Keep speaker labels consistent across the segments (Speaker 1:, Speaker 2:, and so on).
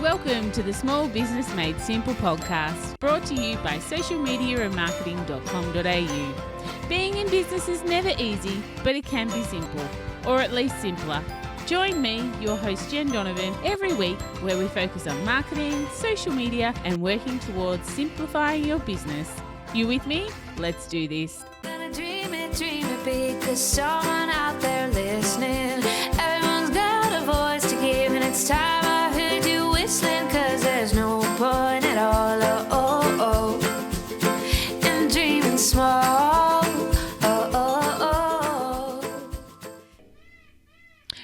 Speaker 1: Welcome to the Small Business Made Simple podcast, brought to you by socialmediaandmarketing.com.au. Being in business is never easy, but it can be simple, or at least simpler. Join me, your host Jen Donovan, every week where we focus on marketing, social media, and working towards simplifying your business. You with me? Let's do this.
Speaker 2: Gonna dream it big, 'cause someone out there listening. Everyone's got a voice to give, and it's time I heard you whistling, 'cause there's no point at all, in dreaming small.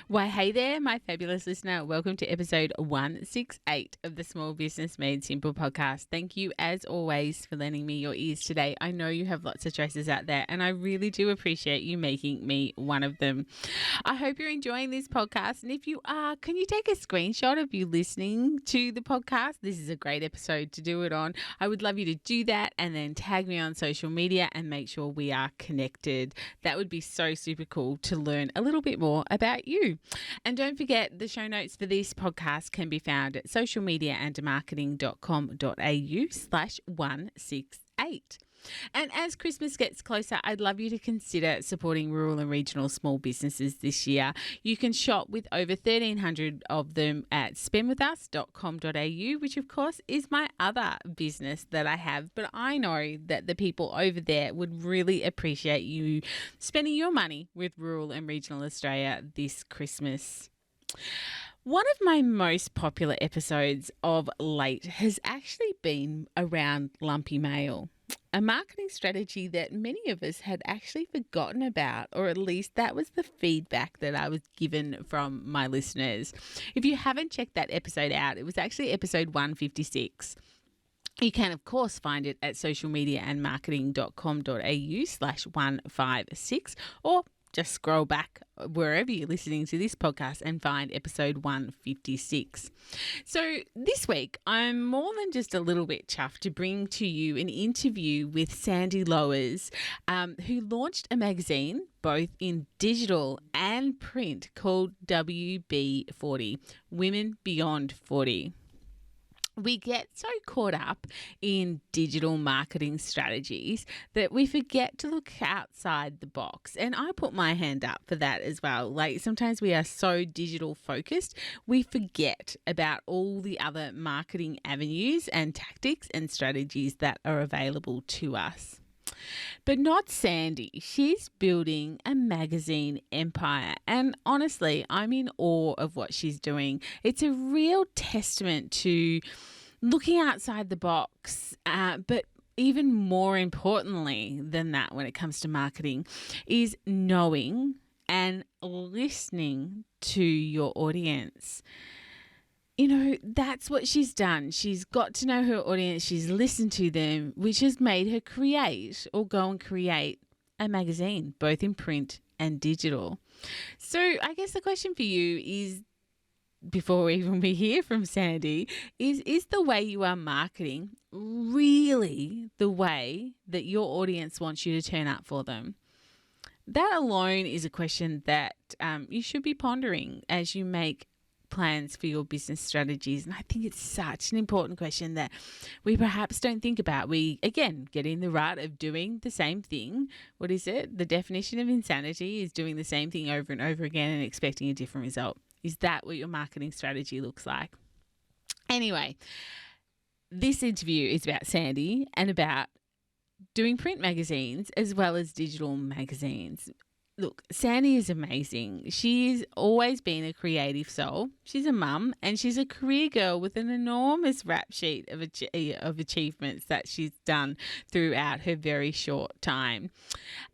Speaker 1: Why, hey there, my fabulous listener. Welcome to episode 168 of the Small Business Made Simple podcast. Thank you, as always, for lending me your ears today. I know you have lots of choices out there, and I really do appreciate you making me one of them. I hope you're enjoying this podcast, and if you are, can you take a screenshot of you listening to the podcast? This is a great episode to do it on. I would love you to do that and then tag me on social media and make sure we are connected. That would be so super cool to learn a little bit more about you. And don't forget, the show notes for this podcast can be found at socialmediaandmarketing.com.au/168. And as Christmas gets closer, I'd love you to consider supporting rural and regional small businesses this year. You can shop with over 1,300 of them at spendwithus.com.au, which of course is my other business that I have. But I know that the people over there would really appreciate you spending your money with rural and regional Australia this Christmas. One of my most popular episodes of late has actually been around lumpy mail, a marketing strategy that many of us had actually forgotten about, or at least that was the feedback that I was given from my listeners. If you haven't checked that episode out, it was actually episode 156. You can, of course, find it at socialmediaandmarketing.com.au/156, or just scroll back wherever you're listening to this podcast and find episode 156. So this week, I'm more than just a little bit chuffed to bring to you an interview with Sandy Lowers, who launched a magazine, both in digital and print, called WB40, Women Beyond 40. We get so caught up in digital marketing strategies that we forget to look outside the box. And I put my hand up for that as well. Like, sometimes we are so digital focused, we forget about all the other marketing avenues and tactics and strategies that are available to us. But not Sandy. She's building a magazine empire. And honestly, I'm in awe of what she's doing. It's a real testament to looking outside the box, but even more importantly than that when it comes to marketing is knowing and listening to your audience. You know, that's what she's done. She's got to know her audience. She's listened to them, which has made her create or go and create a magazine, both in print and digital. So I guess the question for you is, before even we hear from Sandy, is the way you are marketing really the way that your audience wants you to turn up for them? That alone is a question that you should be pondering as you make plans for your business strategies. And I think it's such an important question that we perhaps don't think about. We, again, get in the rut of doing the same thing. What is it? The definition of insanity is doing the same thing over and over again and expecting a different result. Is that what your marketing strategy looks like? Anyway, this interview is about Sandy and about doing print magazines as well as digital magazines. Look, Sandy is amazing. She's always been a creative soul. She's a mum and she's a career girl with an enormous rap sheet of achievements that she's done throughout her very short time.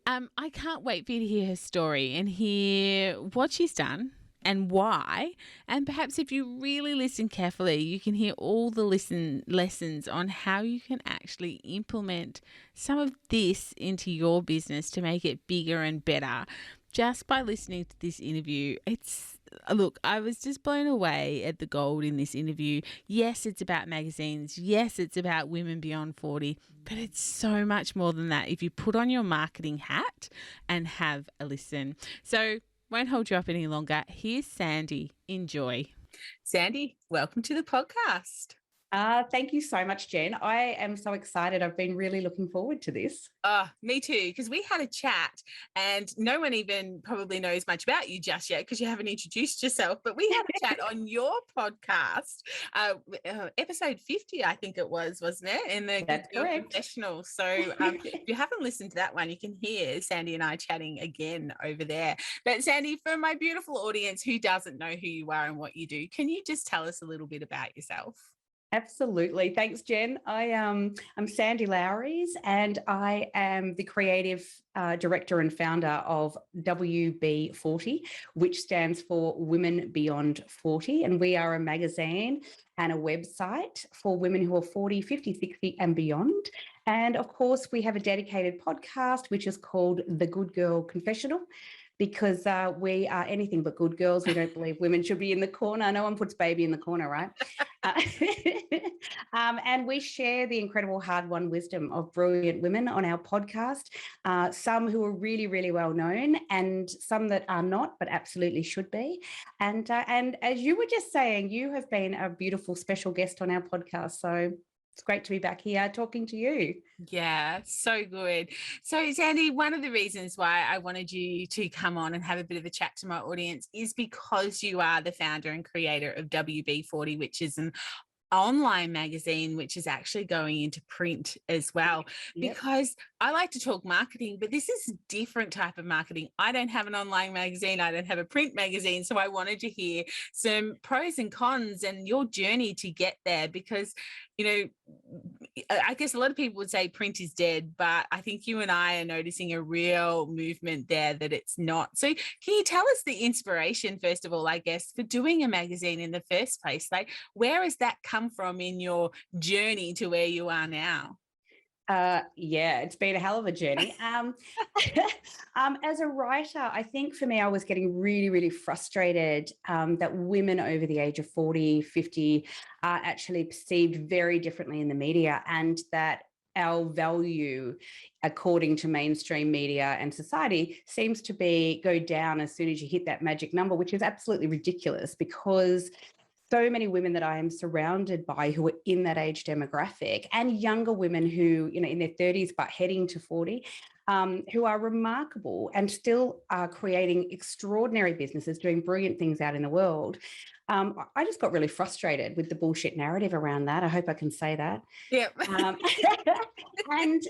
Speaker 1: I can't wait for you to hear her story and hear what she's done and why. And perhaps if you really listen carefully, you can hear all the lessons on how you can actually implement some of this into your business to make it bigger and better just by listening to this interview. Look, I was just blown away at the gold in this interview. Yes, it's about magazines. Yes, it's about women beyond 40, but it's so much more than that if you put on your marketing hat and have a listen. So won't hold you up any longer. Here's Sandy. Enjoy. Sandy, welcome to the podcast.
Speaker 3: Thank you so much, Jen. I am so excited. I've been really looking forward to this.
Speaker 1: Me too, because we had a chat and no one even probably knows much about you just yet because you haven't introduced yourself, but we had a chat on your podcast, episode 50, I think it was, wasn't it? In the
Speaker 3: That's
Speaker 1: Good Girl
Speaker 3: correct.
Speaker 1: Confessional. So if you haven't listened to that one, you can hear Sandy and I chatting again over there. But Sandy, for my beautiful audience who doesn't know who you are and what you do, can you just tell us a little bit about yourself?
Speaker 3: Absolutely. Thanks, Jen. I'm Sandy Lowries, and I am the creative director and founder of WB40, which stands for Women Beyond 40. And we are a magazine and a website for women who are 40, 50, 60 and beyond. And of course, we have a dedicated podcast, which is called The Good Girl Confessional, because we are anything but good girls. We don't believe women should be in the corner. No one puts baby in the corner, right? And we share the incredible hard-won wisdom of brilliant women on our podcast, some who are really, really well known and some that are not, but absolutely should be. And as you were just saying, you have been a beautiful special guest on our podcast. So it's great to be back here talking to you.
Speaker 1: Yeah, so good. So, Sandy, one of the reasons why I wanted you to come on and have a bit of a chat to my audience is because you are the founder and creator of WB40, which is an online magazine, which is actually going into print as well.
Speaker 3: Yep.
Speaker 1: Because I like to talk marketing, but this is a different type of marketing. I don't have an online magazine. I don't have a print magazine. So I wanted to hear some pros and cons and your journey to get there, because, you know, I guess a lot of people would say print is dead, but I think you and I are noticing a real movement there that it's not. So can you tell us the inspiration, first of all, I guess, for doing a magazine in the first place? Like, where has that come from in your journey to where you are now?
Speaker 3: Yeah, it's been a hell of a journey. As a writer, I think for me, I was getting really, really frustrated that women over the age of 40, 50 are actually perceived very differently in the media, and that our value, according to mainstream media and society, seems to go down as soon as you hit that magic number, which is absolutely ridiculous, because so many women that I am surrounded by who are in that age demographic, and younger women who, you know, in their 30s but heading to 40, who are remarkable and still are creating extraordinary businesses, doing brilliant things out in the world. I just got really frustrated with the bullshit narrative around that. I hope I can say that.
Speaker 1: Yep.
Speaker 3: And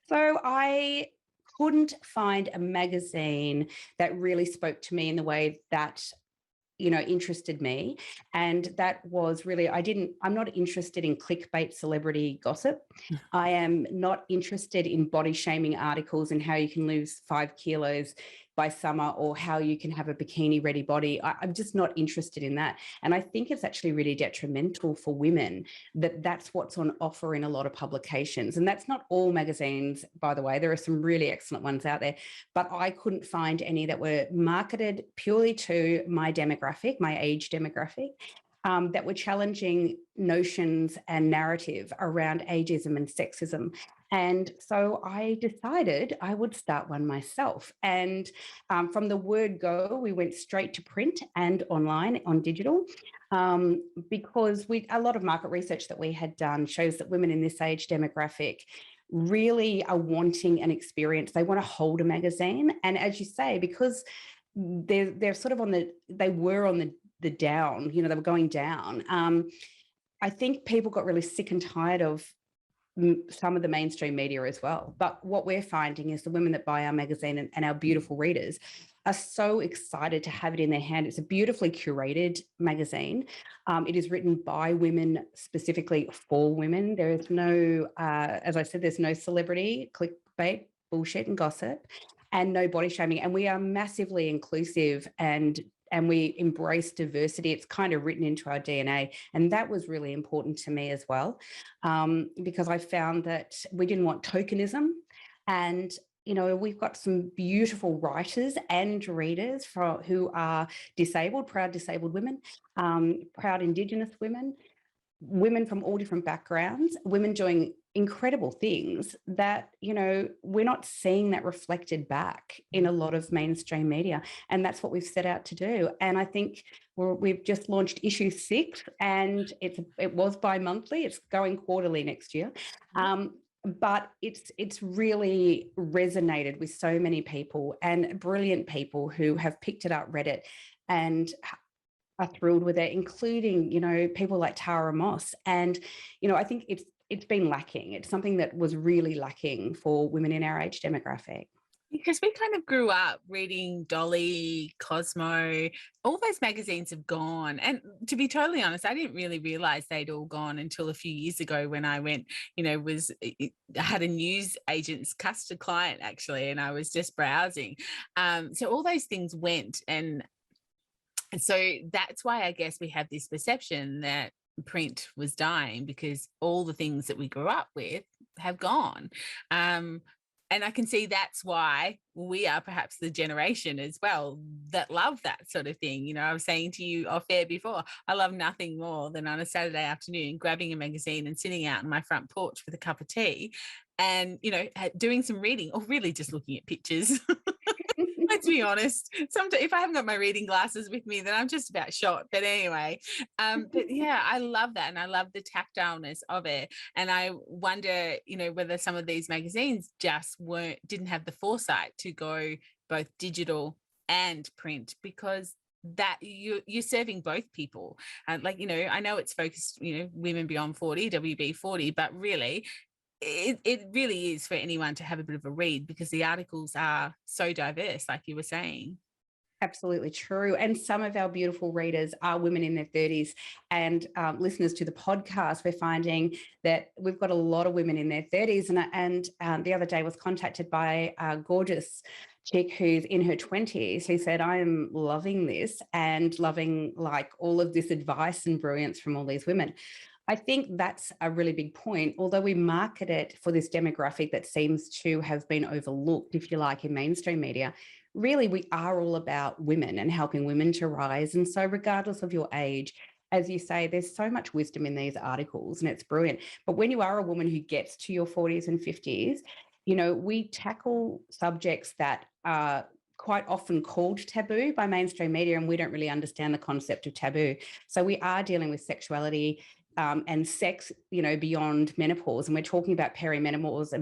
Speaker 3: so I couldn't find a magazine that really spoke to me in the way that, you know, interested me. And that was really, I'm not interested in clickbait celebrity gossip. I am not interested in body shaming articles and how you can lose 5 kilos by summer, or how you can have a bikini ready body. I'm just not interested in that. And I think it's actually really detrimental for women that that's what's on offer in a lot of publications. And that's not all magazines, by the way. There are some really excellent ones out there, but I couldn't find any that were marketed purely to my demographic, my age demographic, that were challenging notions and narrative around ageism and sexism. And so I decided I would start one myself. And from the word go, we went straight to print and online on digital, because a lot of market research that we had done shows that women in this age demographic really are wanting an experience. They want to hold a magazine. And as you say, because they're sort of they were on the down, you know, they were going down. I think people got really sick and tired of some of the mainstream media as well. But what we're finding is the women that buy our magazine and our beautiful readers are so excited to have it in their hand. It's a beautifully curated magazine. It is written by women, specifically for women. There is no, as I said, there's no celebrity, clickbait, bullshit and gossip, and no body shaming. And we are massively inclusive, and we embrace diversity. It's kind of written into our DNA. And that was really important to me as well, because I found that we didn't want tokenism. And, you know, we've got some beautiful writers and readers who are disabled, proud disabled women, proud Indigenous women, women from all different backgrounds, women doing incredible things that, you know, we're not seeing that reflected back in a lot of mainstream media. And that's what we've set out to do. And I think we've just launched issue 6, and it was bi-monthly. It's going quarterly next year. But it's really resonated with so many people, and brilliant people who have picked it up, read it, and are thrilled with it, including, you know, people like Tara Moss. And, you know, I think it's been lacking. It's something that was really lacking for women in our age demographic.
Speaker 1: Because we kind of grew up reading Dolly, Cosmo, all those magazines have gone. And to be totally honest, I didn't really realize they'd all gone until a few years ago when I went, you know, I had a news agent's custard client actually, and I was just browsing. So all those things went. And so that's why I guess we have this perception that print was dying, because all the things that we grew up with have gone. And I can see that's why we are perhaps the generation as well that love that sort of thing. You know, I was saying to you off air before, I love nothing more than on a Saturday afternoon grabbing a magazine and sitting out on my front porch with a cup of tea and, you know, doing some reading, or really just looking at pictures. Let's be honest. Sometimes if I haven't got my reading glasses with me, then I'm just about shot. But anyway, but yeah, I love that. And I love the tactileness of it. And I wonder, you know, whether some of these magazines just didn't have the foresight to go both digital and print, because that you're serving both people. Like, you know, I know it's focused, you know, women beyond 40, WB 40, but really it really is for anyone to have a bit of a read, because the articles are so diverse, like you were saying.
Speaker 3: Absolutely true. And some of our beautiful readers are women in their 30s. And listeners to the podcast, we're finding that we've got a lot of women in their 30s. And the other day was contacted by a gorgeous chick who's in her 20s who said, I am loving this and loving like all of this advice and brilliance from all these women. I think that's a really big point. Although we market it for this demographic that seems to have been overlooked, if you like, in mainstream media, really we are all about women and helping women to rise. And so regardless of your age, as you say, there's so much wisdom in these articles and it's brilliant. But when you are a woman who gets to your 40s and 50s, you know, we tackle subjects that are quite often called taboo by mainstream media, and we don't really understand the concept of taboo. So we are dealing with sexuality, and sex, you know, beyond menopause. And we're talking about perimenopause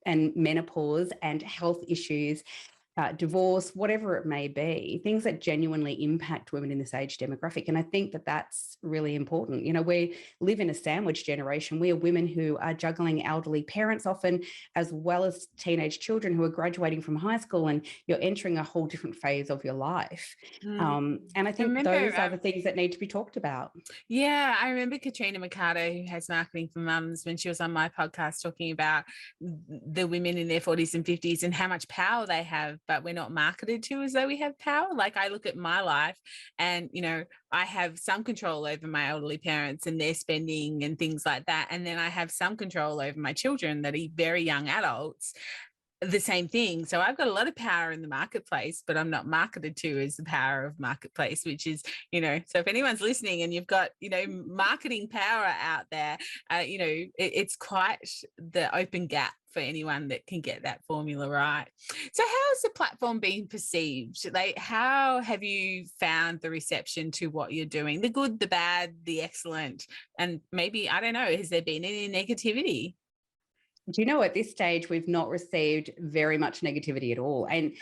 Speaker 3: and menopause and health issues, divorce, whatever it may be, things that genuinely impact women in this age demographic. And I think that that's really important. You know, we live in a sandwich generation. We are women who are juggling elderly parents often, as well as teenage children who are graduating from high school, and you're entering a whole different phase of your life. And I think those are the things that need to be talked about.
Speaker 1: Yeah, I remember Katrina Mercado, who has Marketing for Mums, when she was on my podcast talking about the women in their 40s and 50s and how much power they have, but we're not marketed to as though we have power. Like I look at my life and, you know, I have some control over my elderly parents and their spending and things like that. And then I have some control over my children that are very young adults. The same thing. So I've got a lot of power in the marketplace, but I'm not marketed to as the power of marketplace, which is, you know, so if anyone's listening and you've got, you know, marketing power out there, you know, it's quite the open gap for anyone that can get that formula right. So how has the platform been perceived? Like, how have you found the reception to what you're doing? The good, the bad, the excellent, and maybe, I don't know, has there been any negativity?
Speaker 3: Do you know, at this stage, we've not received very much negativity at all. And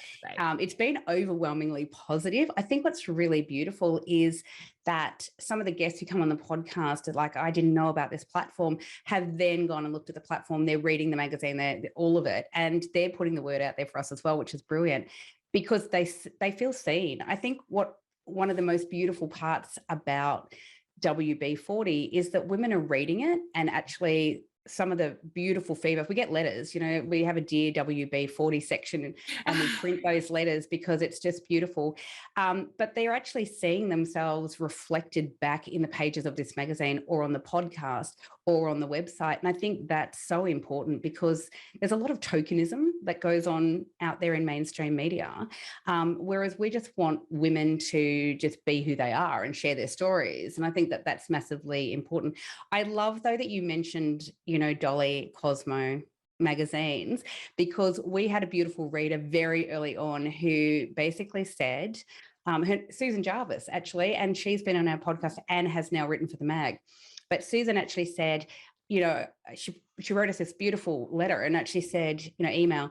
Speaker 3: it's been overwhelmingly positive. I think what's really beautiful is that some of the guests who come on the podcast are like, I didn't know about this platform, have then gone and looked at the platform. They're reading the magazine, they're all of it. And they're putting the word out there for us as well, which is brilliant because they feel seen. I think one of the most beautiful parts about WB40 is that women are reading it and actually some of the beautiful feedback. We get letters, we have a Dear WB40 section, and we print those letters because it's just beautiful. But they're actually seeing themselves reflected back in the pages of this magazine or on the podcast or on the website. And I think that's so important because there's a lot of tokenism that goes on out there in mainstream media, whereas we just want women to just be who they are and share their stories. And I think that that's massively important. I love, though, that you mentioned, Dolly, Cosmo magazines, because we had a beautiful reader very early on who basically said, Susan Jarvis, actually, and she's been on our podcast and has now written for the mag. But Susan actually said, she wrote us this beautiful letter and actually said, email,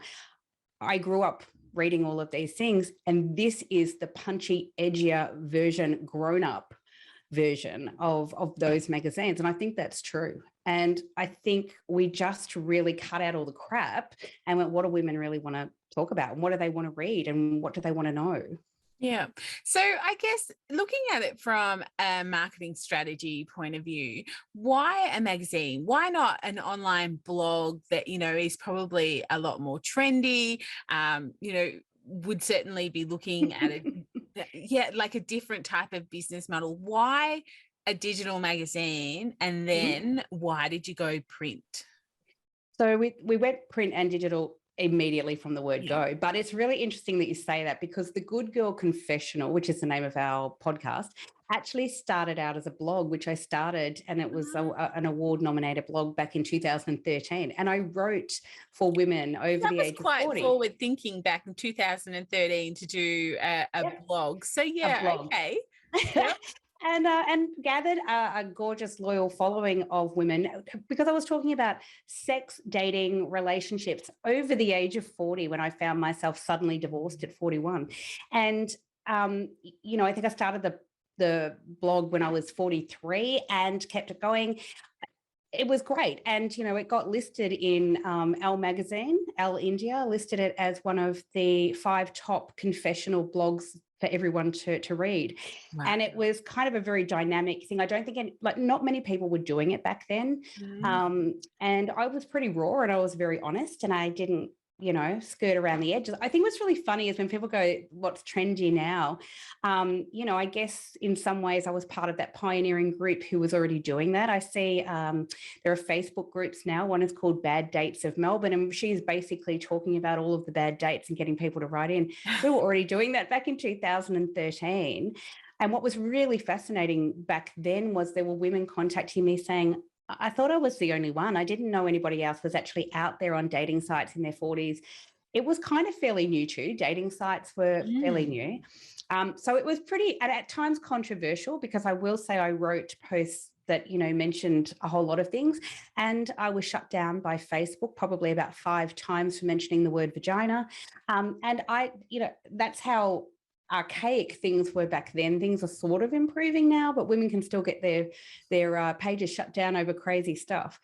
Speaker 3: I grew up reading all of these things, and this is the punchy, edgier version, grown up version of those magazines. And I think that's true. And I think we just really cut out all the crap and went, what do women really want to talk about? And what do they want to read? And what do they want to know?
Speaker 1: Yeah. So I guess looking at it from a marketing strategy point of view, why a magazine? Why not an online blog that, is probably a lot more trendy, would certainly be looking at like a different type of business model? Why a digital magazine? And then why did you go print?
Speaker 3: So we went print and digital immediately from the word go. But it's really interesting that you say that, because the Good Girl Confessional, which is the name of our podcast, actually started out as a blog, which I started, and it was an award-nominated blog back in 2013. And I wrote for women over the age of 40. That was
Speaker 1: quite forward thinking back in 2013 to do a blog. So okay. Yep.
Speaker 3: And gathered a gorgeous, loyal following of women, because I was talking about sex, dating, relationships over the age of 40 when I found myself suddenly divorced at 41. And, I think I started the blog when I was 43 and kept it going. It was great. And, it got listed in Elle magazine. Elle India listed it as one of the 5 top confessional blogs for everyone to read. Wow. And it was kind of a very dynamic thing. I don't think not many people were doing it back then. And I was pretty raw and I was very honest, and I didn't, skirt around the edges. I think what's really funny is when people go, what's trendy now? I guess in some ways I was part of that pioneering group who was already doing that. I see there are Facebook groups now. One is called Bad Dates of Melbourne, and she's basically talking about all of the bad dates and getting people to write in. We were already doing that back in 2013. And what was really fascinating back then was there were women contacting me saying, I thought I was the only one. I didn't know anybody else was actually out there on dating sites in their 40s. It was kind of fairly new too. Dating sites were fairly new. So it was pretty, and at times controversial, because I will say I wrote posts that, mentioned a whole lot of things. And I was shut down by Facebook probably about 5 times for mentioning the word vagina. And that's how archaic things were back then. Things are sort of improving now, but women can still get their pages shut down over crazy stuff.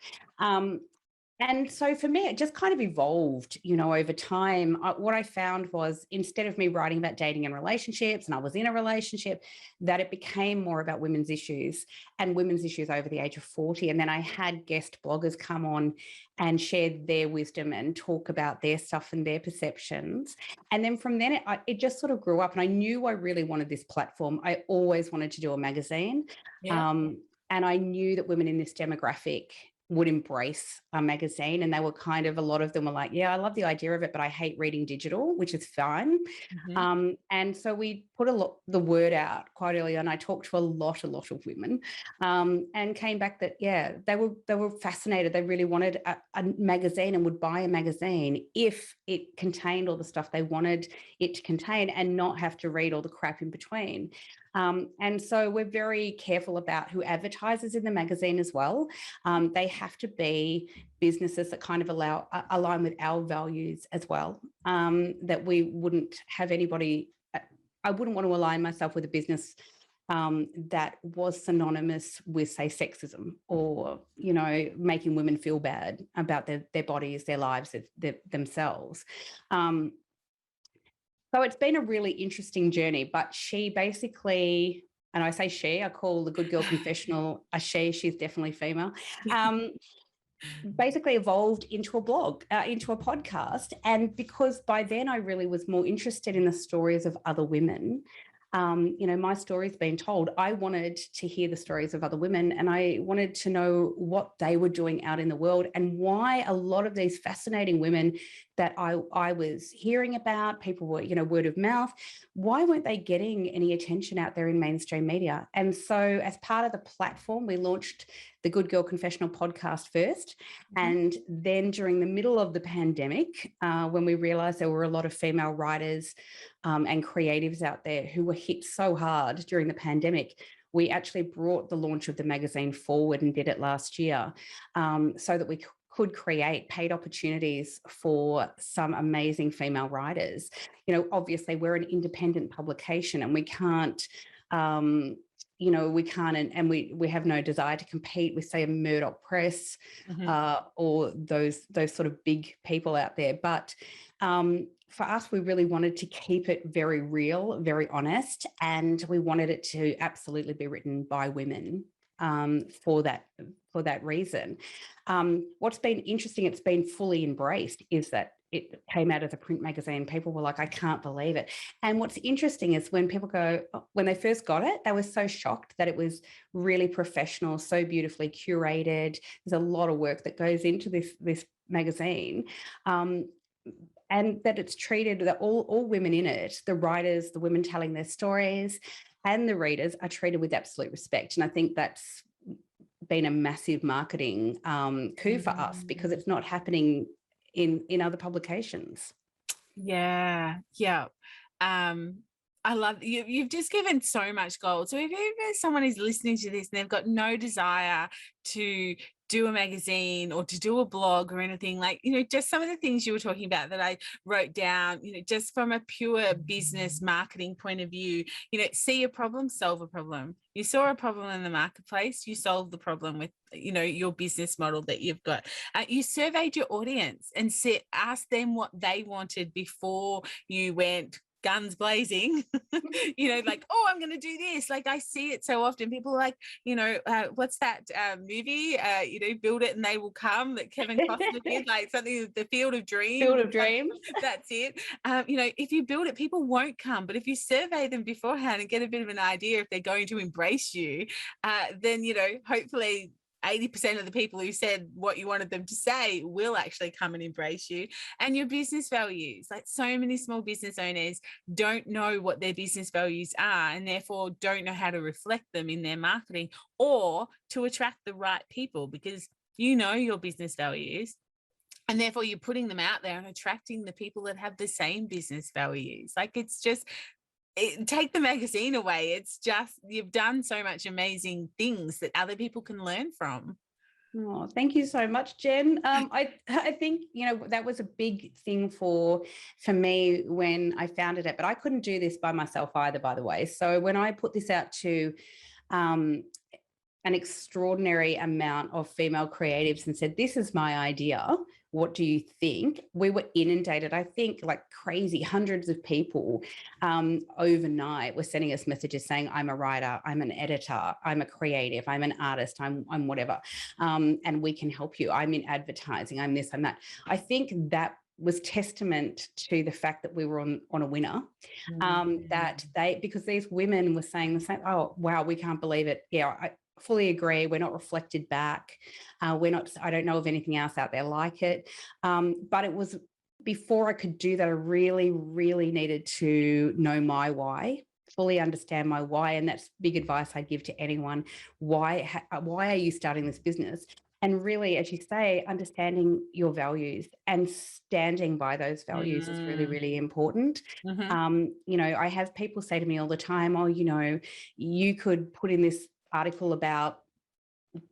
Speaker 3: And so for me, it just kind of evolved, over time. What I found was, instead of me writing about dating and relationships, and I was in a relationship, that it became more about women's issues and women's issues over the age of 40. And then I had guest bloggers come on and share their wisdom and talk about their stuff and their perceptions. And then from then, it just sort of grew up, and I knew I really wanted this platform. I always wanted to do a magazine. Yeah. And I knew that women in this demographic would embrace a magazine, and they were kind of, a lot of them were like, yeah, I love the idea of it, but I hate reading digital, which is fine. And so we put the word out quite early on. I talked to a lot of women, and came back that, yeah, they were fascinated. They really wanted a magazine and would buy a magazine if it contained all the stuff they wanted it to contain and not have to read all the crap in between. And so we're very careful about who advertises in the magazine as well. They have to be businesses that kind of align with our values as well, that we wouldn't have anybody, I wouldn't want to align myself with a business that was synonymous with, say, sexism, or, making women feel bad about their bodies, their lives, themselves. So it's been a really interesting journey, but she basically, and I say she, I call the Good Girl Confessional a she, she's definitely female. basically evolved into a blog, into a podcast. And because by then I really was more interested in the stories of other women, my story's been told. I wanted to hear the stories of other women, and I wanted to know what they were doing out in the world and why a lot of these fascinating women that I was hearing about, people were, word of mouth, why weren't they getting any attention out there in mainstream media? And so as part of the platform, we launched the Good Girl Confessional podcast first. And then during the middle of the pandemic, when we realized there were a lot of female writers and creatives out there who were hit so hard during the pandemic, we actually brought the launch of the magazine forward and did it last year so that we could create paid opportunities for some amazing female writers. Obviously we're an independent publication and we can't, we have no desire to compete with, say, a Murdoch Press or those sort of big people out there. But for us, we really wanted to keep it very real, very honest, and we wanted it to absolutely be written by women for that reason. What's been interesting, it's been fully embraced, is that it came out as a print magazine. People were like, I can't believe it. And what's interesting is when people when they first got it, they were so shocked that it was really professional, so beautifully curated. There's a lot of work that goes into this magazine. And that it's treated, that all women in it, the writers, the women telling their stories, and the readers are treated with absolute respect. And I think that's been a massive marketing coup for us, because it's not happening in other publications.
Speaker 1: Yeah. I love you. You've just given so much gold. So if someone is listening to this and they've got no desire to do a magazine or to do a blog or anything, like, just some of the things you were talking about that I wrote down, just from a pure business marketing point of view, see a problem, solve a problem. You saw a problem in the marketplace, you solved the problem with, your business model that you've got. You surveyed your audience and asked them what they wanted before you went guns blazing, like, oh, I'm going to do this. Like, I see it so often. People are like, what's that movie? Build it and they will come, that Kevin Costner did, like something, The Field of Dreams.
Speaker 3: Field of Dreams.
Speaker 1: That's it. If you build it, people won't come. But if you survey them beforehand and get a bit of an idea if they're going to embrace you, then, hopefully 80% of the people who said what you wanted them to say will actually come and embrace you. And your business values, like, so many small business owners don't know what their business values are and therefore don't know how to reflect them in their marketing or to attract the right people, because your business values, and therefore you're putting them out there and attracting the people that have the same business values. Like, it's just, take the magazine away. It's just, you've done so much amazing things that other people can learn from.
Speaker 3: Oh, thank you so much, Jen. I think, that was a big thing for me when I founded it, but I couldn't do this by myself either, by the way. So when I put this out to an extraordinary amount of female creatives and said, this is my idea, what do you think? We were inundated, I think, like crazy. Hundreds of people overnight were sending us messages saying, I'm a writer, I'm an editor, I'm a creative, I'm an artist, I'm whatever, and we can help you. I'm in advertising, I'm this, I'm that. I think that was testament to the fact that we were on a winner, because these women were saying the same, oh, wow, we can't believe it. Yeah, I fully agree. We're not reflected back. I don't know of anything else out there like it. But it was, before I could do that, I really, really needed to know my why, fully understand my why. And that's big advice I'd give to anyone. Why are you starting this business? And really, as you say, understanding your values and standing by those values is really, really important. I have people say to me all the time, oh, you could put in this article about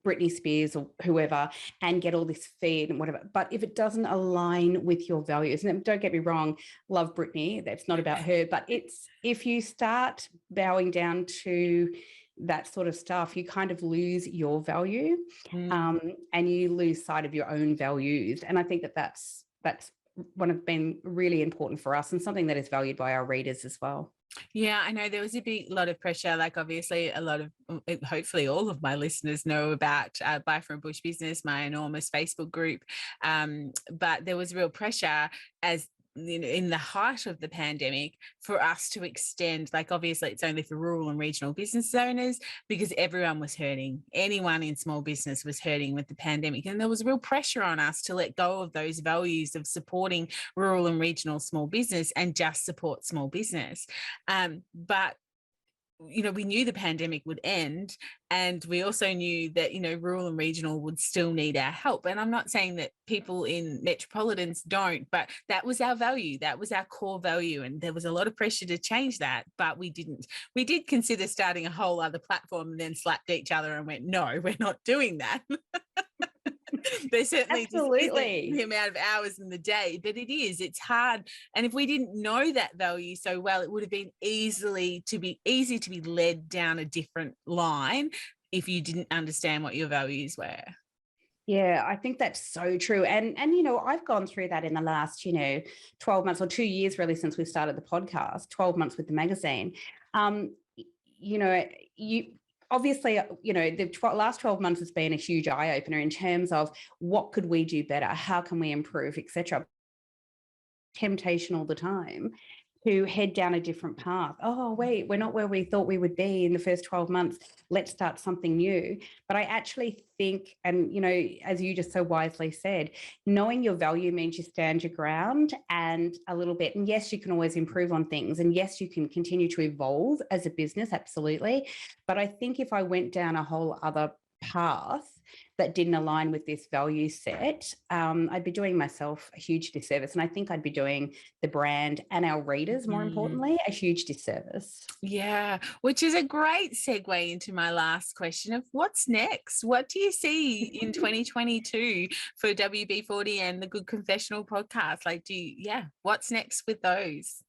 Speaker 3: Britney Spears or whoever and get all this feed and whatever. But if it doesn't align with your values, and don't get me wrong, love Britney, that's not about her, but it's, if you start bowing down to that sort of stuff, you kind of lose your value and you lose sight of your own values. And I think that's been really important for us and something that is valued by our readers as well.
Speaker 1: Yeah, I know there was a lot of pressure. Like, obviously, hopefully all of my listeners know about Buy from a Bush Business, my enormous Facebook group. But there was real pressure as in the height of the pandemic for us to extend, like, obviously it's only for rural and regional business owners because everyone was hurting. Anyone in small business was hurting with the pandemic. And there was real pressure on us to let go of those values of supporting rural and regional small business and just support small business. But we knew the pandemic would end, and we also knew that rural and regional would still need our help. And I'm not saying that people in metropolitans don't, but that was our value, that was our core value, and there was a lot of pressure to change that, but we didn't. We did consider starting a whole other platform and then slapped each other and went, no, we're not doing that. There certainly just isn't the amount of hours in the day, but it's hard. And if we didn't know that value so well, it would have been easy to be led down a different line if you didn't understand what your values were.
Speaker 3: Yeah, I think that's so true. And I've gone through that in the last, 12 months or 2 years, really, since we started the podcast, 12 months with the magazine. Obviously, the last 12 months has been a huge eye-opener in terms of what could we do better, how can we improve, etc. Temptation all the time to head down a different path. Oh, wait, we're not where we thought we would be in the first 12 months. Let's start something new. But I actually think, and, as you just so wisely said, knowing your value means you stand your ground and a little bit. And yes, you can always improve on things. And yes, you can continue to evolve as a business, absolutely. But I think if I went down a whole other path that didn't align with this value set, I'd be doing myself a huge disservice. And I think I'd be doing the brand and our readers, more importantly, a huge disservice.
Speaker 1: Yeah, which is a great segue into my last question of what's next? What do you see in 2022 for WB40 and the Good Confessional podcast? Like, what's next with those?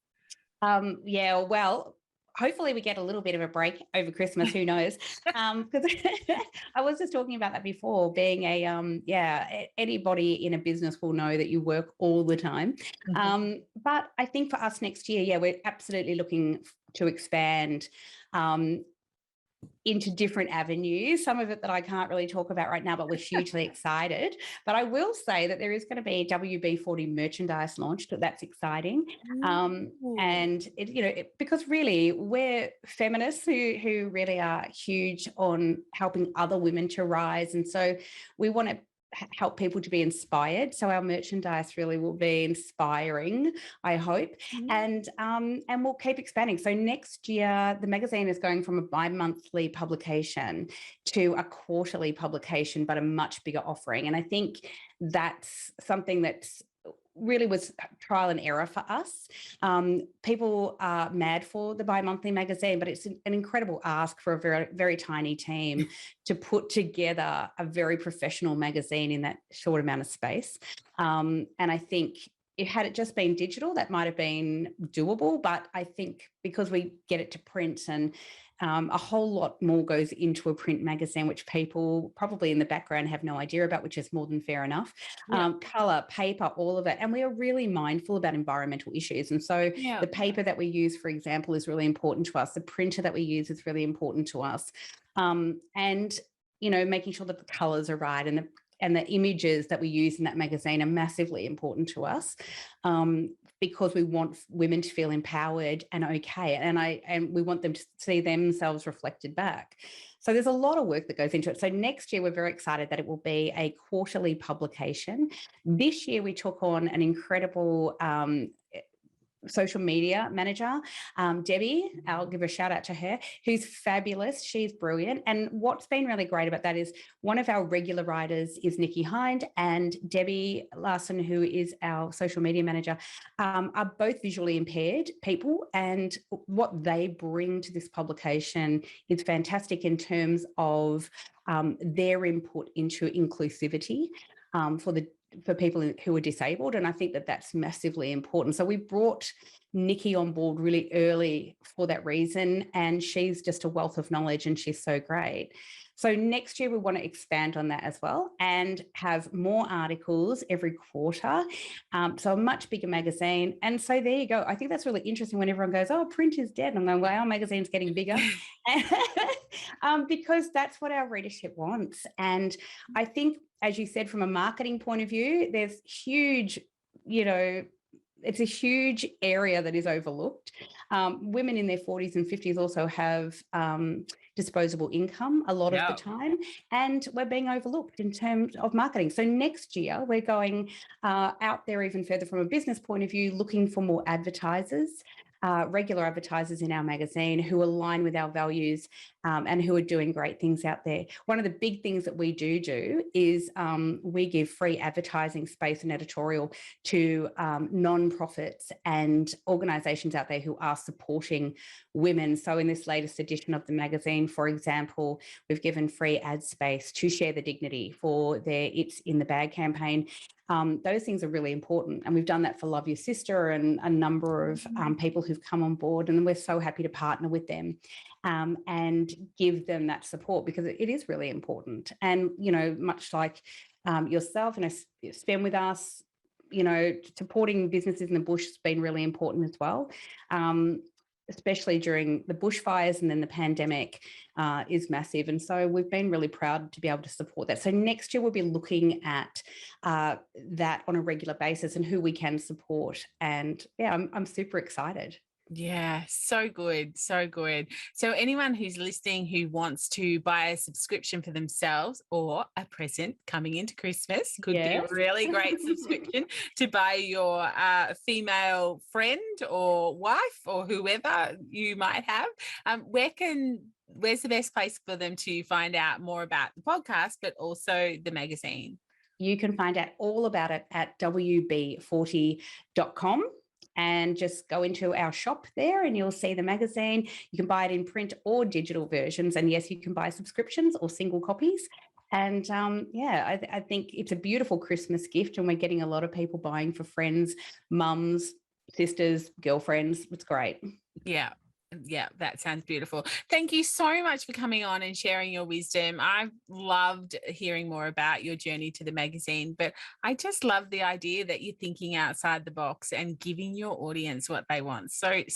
Speaker 3: Well, hopefully we get a little bit of a break over Christmas. Who knows? Because I was just talking about that before. Being anybody in a business will know that you work all the time. Mm-hmm. But I think for us next year, we're absolutely looking to expand into different avenues, some of it that I can't really talk about right now, but we're hugely excited. But I will say that there is going to be WB40 merchandise launched. That's exciting. And because really we're feminists who really are huge on helping other women to rise. And so we want to help people to be inspired. So our merchandise really will be inspiring, I hope. And we'll keep expanding. So next year, the magazine is going from a bi-monthly publication to a quarterly publication, but a much bigger offering. And I think that's something that's really was trial and error for us. People are mad for the bi-monthly magazine, but it's an incredible ask for a very, very tiny team to put together a very professional magazine in that short amount of space. And I think had it just been digital, that might have been doable. But I think because we get it to print and a whole lot more goes into a print magazine, which people probably in the background have no idea about, which is more than fair enough. Colour, paper, all of it. And we are really mindful about environmental issues. And so the paper that we use, for example, is really important to us. The printer that we use is really important to us. And, making sure that the colours are right and the images that we use in that magazine are massively important to us. Because we want women to feel empowered and okay, and we want them to see themselves reflected back. So there's a lot of work that goes into it. So next year, we're very excited that it will be a quarterly publication. This year, we took on an incredible social media manager, Debbie, I'll give a shout out to her, who's fabulous. She's brilliant. And what's been really great about that is one of our regular writers is Nikki Hind, and Debbie Larson, who is our social media manager, are both visually impaired people. And what they bring to this publication is fantastic in terms of their input into inclusivity. For the for people who are disabled. And I think that that's massively important. So we brought Nikki on board really early for that reason. And she's just a wealth of knowledge and she's so great. So next year, we want to expand on that as well and have more articles every quarter. So a much bigger magazine. And so there you go. I think that's really interesting when everyone goes, oh, print is dead. And I'm going, well, our magazine's getting bigger. Because that's what our readership wants. And I think, as you said, from a marketing point of view, there's huge, it's a huge area that is overlooked. Women in their 40s and 50s also have disposable income a lot of the time, and we're being overlooked in terms of marketing. So next year, we're going out there even further from a business point of view, looking for more advertisers, regular advertisers in our magazine who align with our values and who are doing great things out there. One of the big things that we do is we give free advertising space and editorial to non-profits and organisations out there who are supporting women. So in this latest edition of the magazine, for example, we've given free ad space to Share the Dignity for their It's in the Bag campaign. Those things are really important. And we've done that for Love Your Sister and a number of people who've come on board. And we're so happy to partner with them and give them that support because it is really important. And, much like yourself, Spend With Us, supporting businesses in the bush has been really important as well. Especially during the bushfires and then the pandemic is massive. And so we've been really proud to be able to support that. So next year we'll be looking at that on a regular basis and who we can support. And I'm super excited.
Speaker 1: Yeah, so good, so good. So anyone who's listening who wants to buy a subscription for themselves or a present coming into Christmas could be a really great subscription to buy your female friend or wife or whoever you might have. Where's the best place for them to find out more about the podcast, but also the magazine?
Speaker 3: You can find out all about it at wb40.com. And just go into our shop there and you'll see the magazine. You can buy it in print or digital versions. And yes, you can buy subscriptions or single copies. And I think it's a beautiful Christmas gift and we're getting a lot of people buying for friends, mums, sisters, girlfriends. It's great.
Speaker 1: Yeah, that sounds beautiful. Thank you so much for coming on and sharing your wisdom. I've loved hearing more about your journey to the magazine, but I just love the idea that you're thinking outside the box and giving your audience what they want. So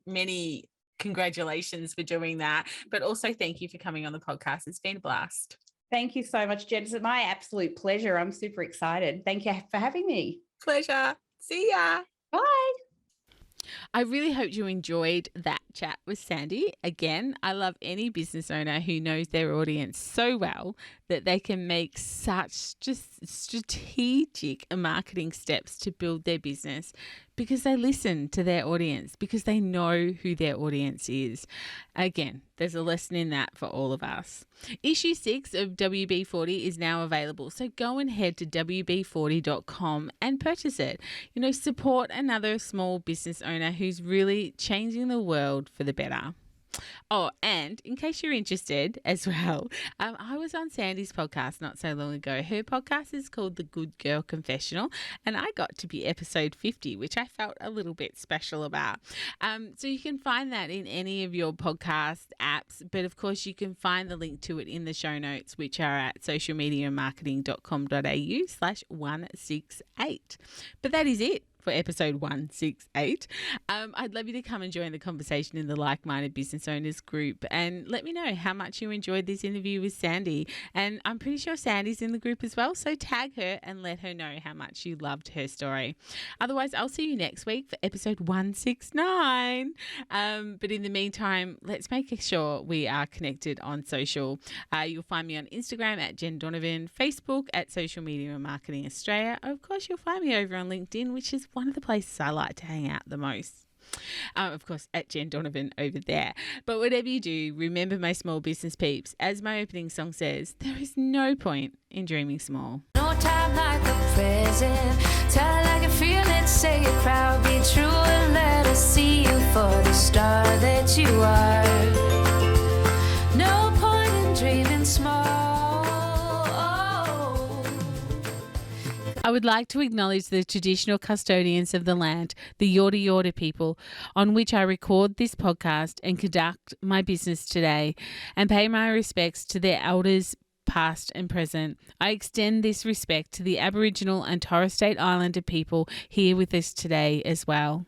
Speaker 1: many congratulations for doing that, but also thank you for coming on the podcast. It's been a blast.
Speaker 3: Thank you so much, Jen. It's my absolute pleasure. I'm super excited. Thank you for having me.
Speaker 1: Pleasure. See ya.
Speaker 3: Bye.
Speaker 1: I really hope you enjoyed that chat with Sandy. Again, I love any business owner who knows their audience so well that they can make such just strategic marketing steps to build their business because they listen to their audience, because they know who their audience is. Again, there's a lesson in that for all of us. Issue 6 of WB40 is now available, so go and head to wb40.com and purchase it. Support another small business owner who's really changing the world for the better. Oh, and in case you're interested as well, I was on Sandy's podcast not so long ago. Her podcast is called The Good Girl Confessional, and I got to be episode 50, which I felt a little bit special about. So you can find that in any of your podcast apps, but of course you can find the link to it in the show notes, which are at socialmediamarketing.com.au/168. But that is it for episode 168. I'd love you to come and join the conversation in the Like-Minded Business Owners group and let me know how much you enjoyed this interview with Sandy. And I'm pretty sure Sandy's in the group as well, so tag her and let her know how much you loved her story. Otherwise, I'll see you next week for episode 169. But in the meantime, let's make sure we are connected on social. You'll find me on Instagram at Jen Donovan, Facebook at Social Media and Marketing Australia. Of course, you'll find me over on LinkedIn, which is one of the places I like to hang out the most. Of course, at Jen Donovan over there. But whatever you do, remember, my small business peeps, as my opening song says, there is no point in dreaming small.
Speaker 2: No time like the present. Tell it like you feel it, say it proud, be true, and let us see you for the star that you are. No point in dreaming small.
Speaker 1: I would like to acknowledge the traditional custodians of the land, the Yorta Yorta people, on which I record this podcast and conduct my business today, and pay my respects to their elders, past and present. I extend this respect to the Aboriginal and Torres Strait Islander people here with us today as well.